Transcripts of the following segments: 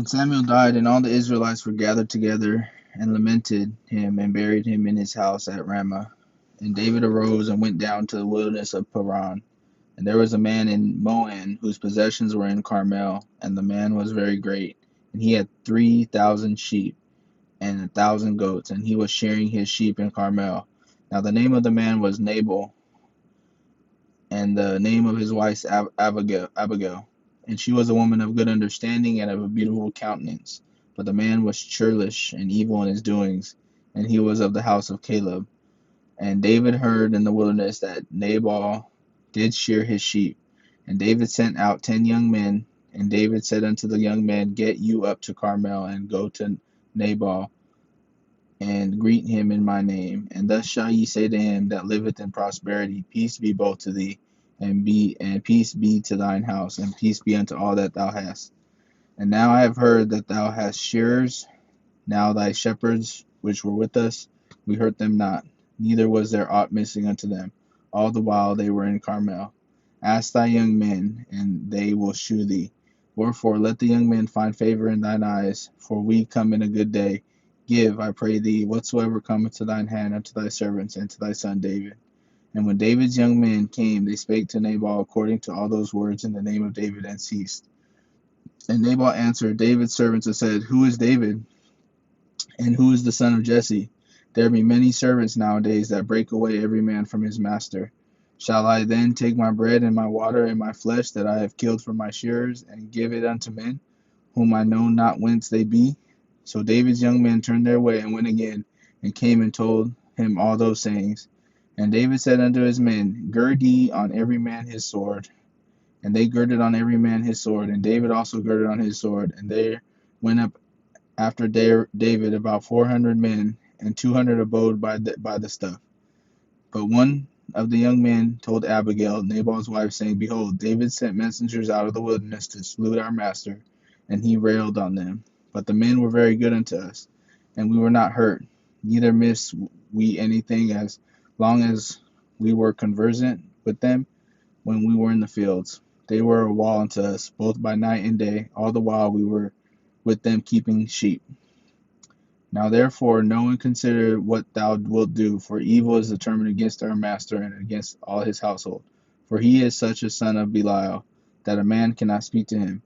And Samuel died, and all the Israelites were gathered together and lamented him and buried him in his house at Ramah. And David arose and went down to the wilderness of Paran. And there was a man in Moan whose possessions were in Carmel, and the man was very great. And he had 3,000 sheep and 1,000 goats, and he was shearing his sheep in Carmel. Now the name of the man was Nabal, and the name of his wife Abigail. And she was a woman of good understanding and of a beautiful countenance. But the man was churlish and evil in his doings, and he was of the house of Caleb. And David heard in the wilderness that Nabal did shear his sheep. And David sent out 10 young men. And David said unto the young men, Get you up to Carmel, and go to Nabal, and greet him in my name. And thus shall ye say to him that liveth in prosperity, Peace be both to thee, and peace be to thine house, and peace be unto all that thou hast. And now I have heard that thou hast shearers. Now thy shepherds which were with us, we hurt them not, neither was there aught missing unto them, all the while they were in Carmel. Ask thy young men, and they will shew thee. Wherefore let the young men find favor in thine eyes, for we come in a good day. Give, I pray thee, whatsoever cometh to thine hand unto thy servants and to thy son David. And when David's young men came, they spake to Nabal according to all those words in the name of David, and ceased. And Nabal answered David's servants and said, Who is David? And who is the son of Jesse? There be many servants nowadays that break away every man from his master. Shall I then take my bread and my water and my flesh that I have killed for my shearers, and give it unto men, whom I know not whence they be? So David's young men turned their way and went again, and came and told him all those sayings. And David said unto his men, Gird ye on every man his sword. And they girded on every man his sword, and David also girded on his sword. And there went up after David about 400 men, and 200 abode by the stuff. But one of the young men told Abigail, Nabal's wife, saying, Behold, David sent messengers out of the wilderness to salute our master, and he railed on them. But the men were very good unto us, and we were not hurt, neither missed we anything, as long as we were conversant with them when we were in the fields. They were a wall unto us, both by night and day, all the while we were with them keeping sheep. Now therefore know and consider what thou wilt do, for evil is determined against our master and against all his household. For he is such a son of Belial, that a man cannot speak to him.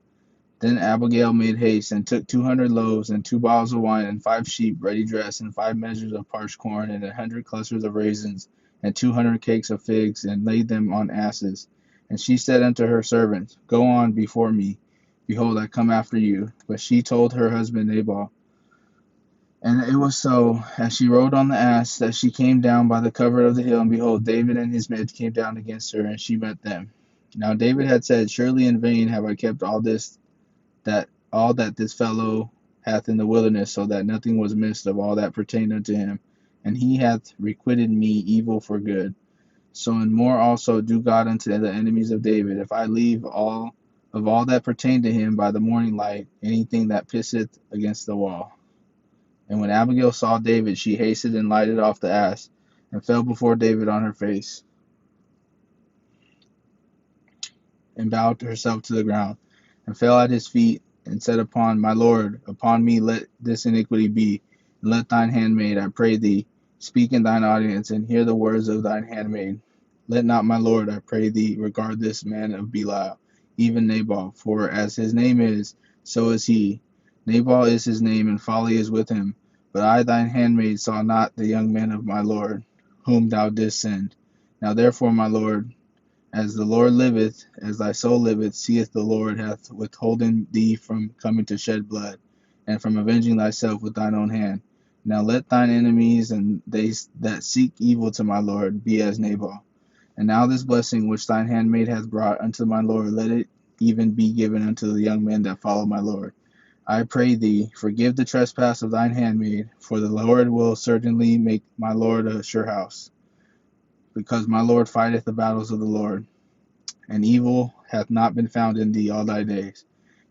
Then Abigail made haste, and took 200 loaves, and 2 bottles of wine, and 5 sheep ready dressed, and 5 measures of parched corn, and 100 clusters of raisins, and 200 cakes of figs, and laid them on asses. And she said unto her servants, Go on before me, behold, I come after you. But she told her husband Nabal. And it was so, as she rode on the ass, that she came down by the covert of the hill, and behold, David and his men came down against her, and she met them. Now David had said, Surely in vain have I kept all that this fellow hath in the wilderness, so that nothing was missed of all that pertained unto him, and he hath requited me evil for good. So and more also do God unto the enemies of David, if I leave all that pertained to him by the morning light, anything that pisseth against the wall. And when Abigail saw David, she hasted and lighted off the ass, and fell before David on her face, and bowed herself to the ground, and fell at his feet, and said, Upon my Lord, upon me let this iniquity be, and let thine handmaid, I pray thee, speak in thine audience, and hear the words of thine handmaid. Let not my Lord, I pray thee, regard this man of Belial, even Nabal, for as his name is, so is he. Nabal is his name, and folly is with him. But I thine handmaid saw not the young man of my Lord, whom thou didst send. Now therefore, my Lord, as the Lord liveth, as thy soul liveth, seeth the Lord hath withholden thee from coming to shed blood, and from avenging thyself with thine own hand. Now let thine enemies and they that seek evil to my Lord be as Nabal. And now this blessing which thine handmaid hath brought unto my Lord, let it even be given unto the young men that follow my Lord. I pray thee, forgive the trespass of thine handmaid, for the Lord will certainly make my Lord a sure house, because my Lord fighteth the battles of the Lord, and evil hath not been found in thee all thy days.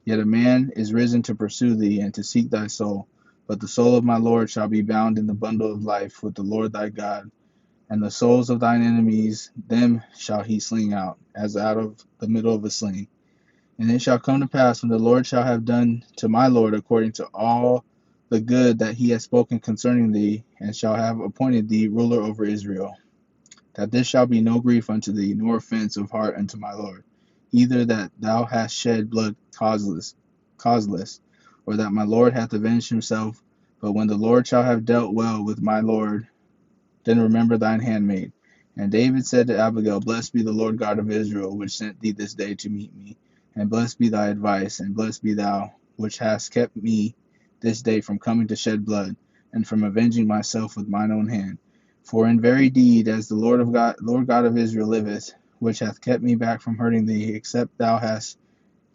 Yet a man is risen to pursue thee, and to seek thy soul. But the soul of my Lord shall be bound in the bundle of life with the Lord thy God, and the souls of thine enemies, them shall he sling out, as out of the middle of a sling. And it shall come to pass, when the Lord shall have done to my Lord according to all the good that he has spoken concerning thee, and shall have appointed thee ruler over Israel, that this shall be no grief unto thee, nor offense of heart unto my Lord, either that thou hast shed blood causeless, or that my Lord hath avenged himself. But when the Lord shall have dealt well with my Lord, then remember thine handmaid. And David said to Abigail, Blessed be the Lord God of Israel, which sent thee this day to meet me. And blessed be thy advice, and blessed be thou, which hast kept me this day from coming to shed blood, and from avenging myself with mine own hand. For in very deed, as the Lord God of Israel liveth, which hath kept me back from hurting thee, except thou hast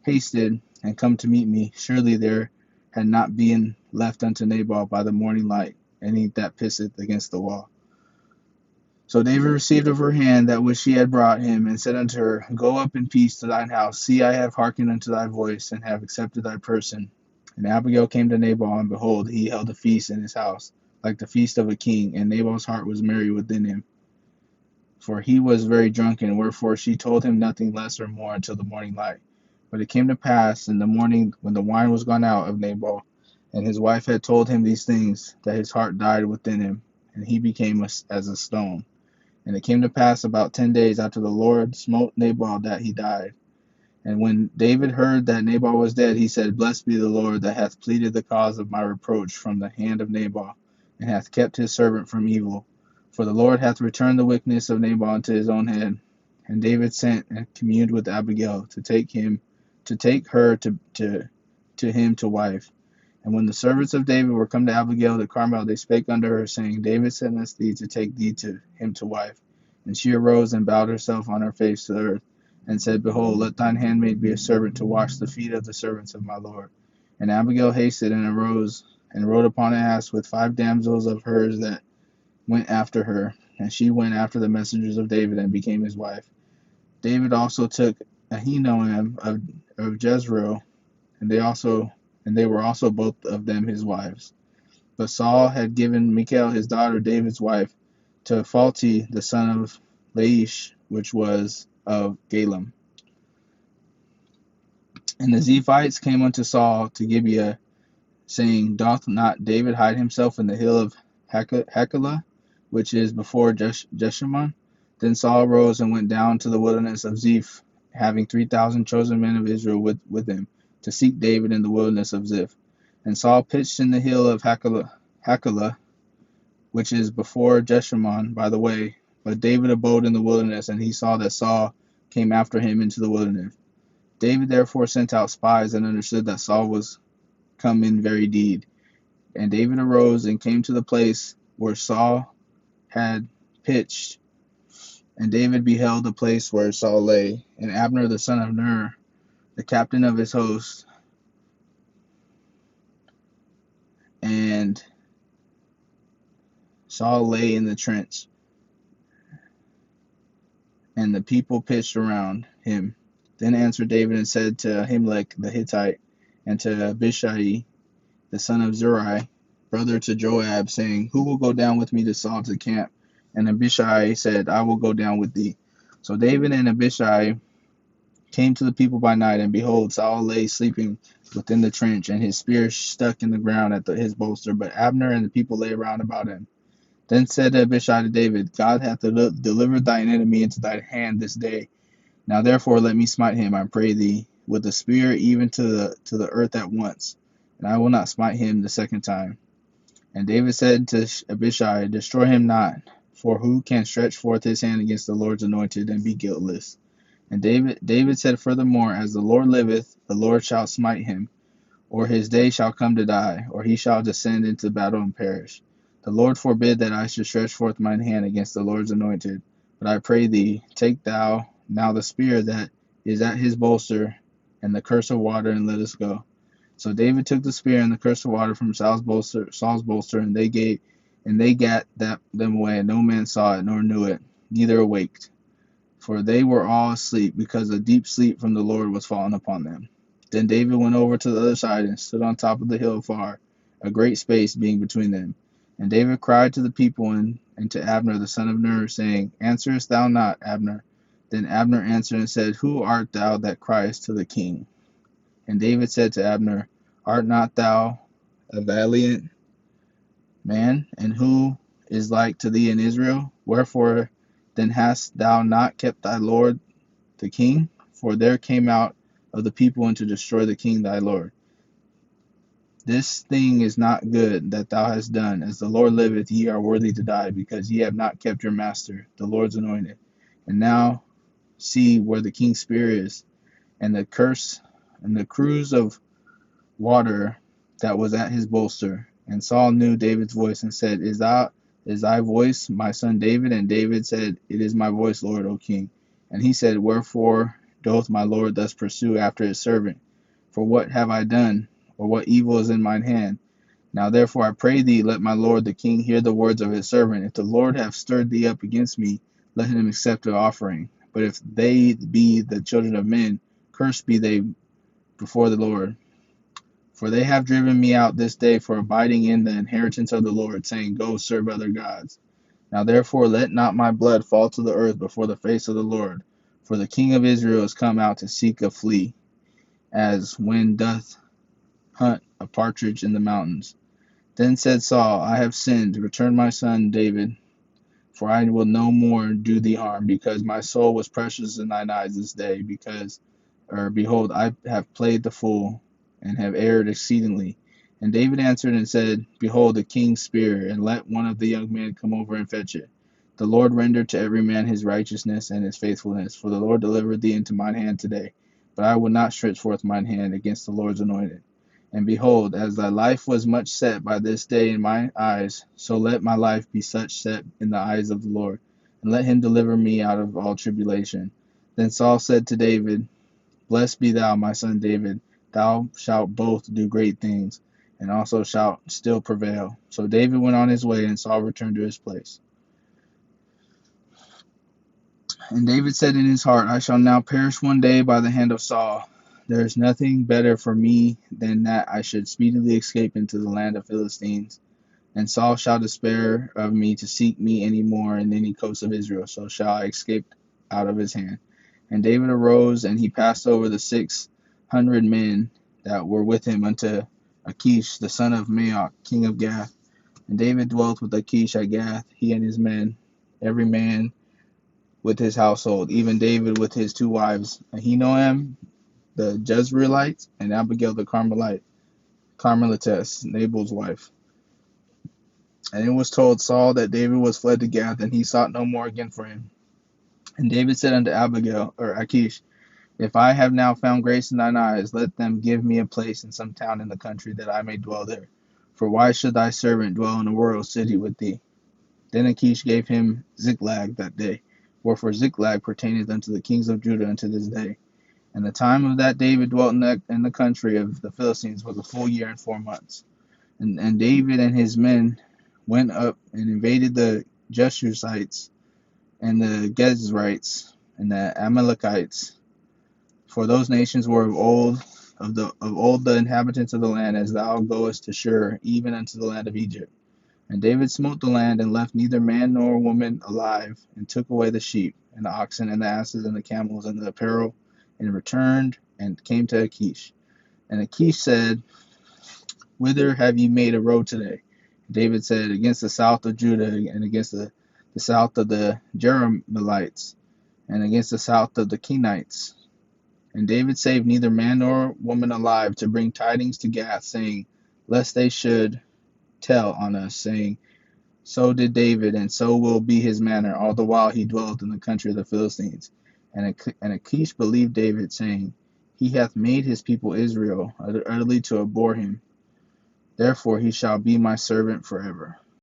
hasted and come to meet me, surely there had not been left unto Nabal by the morning light any that pisseth against the wall. So David received of her hand that which she had brought him, and said unto her, Go up in peace to thine house. See, I have hearkened unto thy voice, and have accepted thy person. And Abigail came to Nabal, and behold, he held a feast in his house, like the feast of a king, and Nabal's heart was merry within him, for he was very drunken, wherefore she told him nothing less or more until the morning light. But it came to pass in the morning, when the wine was gone out of Nabal, and his wife had told him these things, that his heart died within him, and he became as a stone. And it came to pass about 10 days after the Lord smote Nabal that he died. And when David heard that Nabal was dead, he said, Blessed be the Lord that hath pleaded the cause of my reproach from the hand of Nabal, and hath kept his servant from evil. For the Lord hath returned the wickedness of Nabal into his own head. And David sent and communed with Abigail to take her to him to wife. And when the servants of David were come to Abigail to Carmel, they spake unto her, saying, David senteth thee to take thee to him to wife. And she arose and bowed herself on her face to the earth, and said, Behold, let thine handmaid be a servant to wash the feet of the servants of my Lord. And Abigail hasted and arose, and rode upon an ass with 5 damsels of hers that went after her. And she went after the messengers of David, and became his wife. David also took Ahinoam of Jezreel, and they were also both of them his wives. But Saul had given Michal his daughter, David's wife, to Phalti the son of Laish, which was of Galem. And the Ziphites came unto Saul to Gibeah, saying, Doth not David hide himself in the hill of Hachilah, which is before Jeshimon? Then Saul arose and went down to the wilderness of Ziph, having 3,000 chosen men of Israel with him, to seek David in the wilderness of Ziph. And Saul pitched in the hill of Hachilah, which is before Jeshimon, by the way. But David abode in the wilderness, and he saw that Saul came after him into the wilderness. David therefore sent out spies, and understood that Saul was come in very deed. And David arose and came to the place where Saul had pitched. And David beheld the place where Saul lay, and Abner the son of Ner, the captain of his host, and Saul lay in the trench, and the people pitched around him. Then answered David and said to Ahimelech the Hittite, and to Abishai the son of Zeruiah, brother to Joab, saying, Who will go down with me to Saul to camp? And Abishai said, I will go down with thee. So David and Abishai came to the people by night, and behold, Saul lay sleeping within the trench, and his spear stuck in the ground at his bolster. But Abner and the people lay round about him. Then said Abishai to David, God hath delivered thine enemy into thy hand this day. Now therefore let me smite him, I pray thee, with the spear even to the earth at once, and I will not smite him the second time. And David said to Abishai, Destroy him not, for who can stretch forth his hand against the Lord's anointed and be guiltless? And David said furthermore, As the Lord liveth, the Lord shall smite him, or his day shall come to die, or he shall descend into battle and perish. The Lord forbid that I should stretch forth mine hand against the Lord's anointed. But I pray thee, take thou now the spear that is at his bolster, and the cruse of water, and let us go. So David took the spear and the cruse of water from Saul's bolster, and they gat them away, and no man saw it, nor knew it, neither awaked. For they were all asleep, because a deep sleep from the Lord was fallen upon them. Then David went over to the other side, and stood on top of the hill afar, a great space being between them. And David cried to the people and to Abner the son of Ner, saying, Answerest thou not, Abner? Then Abner answered and said, Who art thou that criest to the king? And David said to Abner, Art not thou a valiant man, and who is like to thee in Israel? Wherefore then hast thou not kept thy lord the king? For there came out of the people and to destroy the king thy lord. This thing is not good that thou hast done. As the Lord liveth, ye are worthy to die, because ye have not kept your master, the Lord's anointed. And now see where the king's spear is, and the cruse of water that was at his bolster. And Saul knew David's voice, and said, Is thy voice my son David? And David said, It is my voice, Lord, O king. And he said, Wherefore doth my Lord thus pursue after his servant? For what have I done, or what evil is in mine hand? Now therefore I pray thee, let my lord the king hear the words of his servant. If the Lord have stirred thee up against me, let him accept the offering. But if they be the children of men, cursed be they before the Lord. For they have driven me out this day for abiding in the inheritance of the Lord, saying, Go serve other gods. Now therefore let not my blood fall to the earth before the face of the Lord. For the king of Israel is come out to seek a flea, as when doth hunt a partridge in the mountains. Then said Saul, I have sinned. Return my son David, for I will no more do thee harm, because my soul was precious in thine eyes this day. Behold, I have played the fool, and have erred exceedingly. And David answered and said, Behold, the king's spear, and let one of the young men come over and fetch it. The Lord render to every man his righteousness and his faithfulness, for the Lord delivered thee into mine hand today. But I will not stretch forth mine hand against the Lord's anointed. And behold, as thy life was much set by this day in mine eyes, so let my life be such set in the eyes of the Lord, and let him deliver me out of all tribulation. Then Saul said to David, Blessed be thou, my son David. Thou shalt both do great things, and also shalt still prevail. So David went on his way, and Saul returned to his place. And David said in his heart, I shall now perish one day by the hand of Saul. There is nothing better for me than that I should speedily escape into the land of Philistines. And Saul shall despair of me to seek me any more in any coast of Israel, so shall I escape out of his hand. And David arose, and he passed over the 600 men that were with him unto Achish, the son of Maoch, king of Gath. And David dwelt with Achish at Gath, he and his men, every man with his household, even David with his 2 wives, Ahinoam the Jezreelite, and Abigail the Carmelitess, Nabal's wife. And it was told Saul that David was fled to Gath, and he sought no more again for him. And David said unto Achish, If I have now found grace in thine eyes, let them give me a place in some town in the country, that I may dwell there. For why should thy servant dwell in a royal city with thee? Then Achish gave him Ziklag that day, wherefore Ziklag pertaineth unto the kings of Judah unto this day. And the time of that David dwelt in the country of the Philistines was a full year and 4 months. And David and his men went up and invaded the Jeshusites and the Gezrites and the Amalekites, for those nations were of old the inhabitants of the land, as thou goest to Shur, even unto the land of Egypt. And David smote the land, and left neither man nor woman alive, and took away the sheep, and the oxen, and the asses, and the camels, and the apparel, and returned, and came to Achish. And Achish said, Whither have ye made a road today? David said, Against the south of Judah, and against the south of the Jerahmeelites, and against the south of the Kenites. And David saved neither man nor woman alive, to bring tidings to Gath, saying, Lest they should tell on us, saying, So did David, and so will be his manner, all the while he dwelleth in the country of the Philistines. And Achish believed David, saying, He hath made his people Israel utterly to abhor him. Therefore he shall be my servant forever.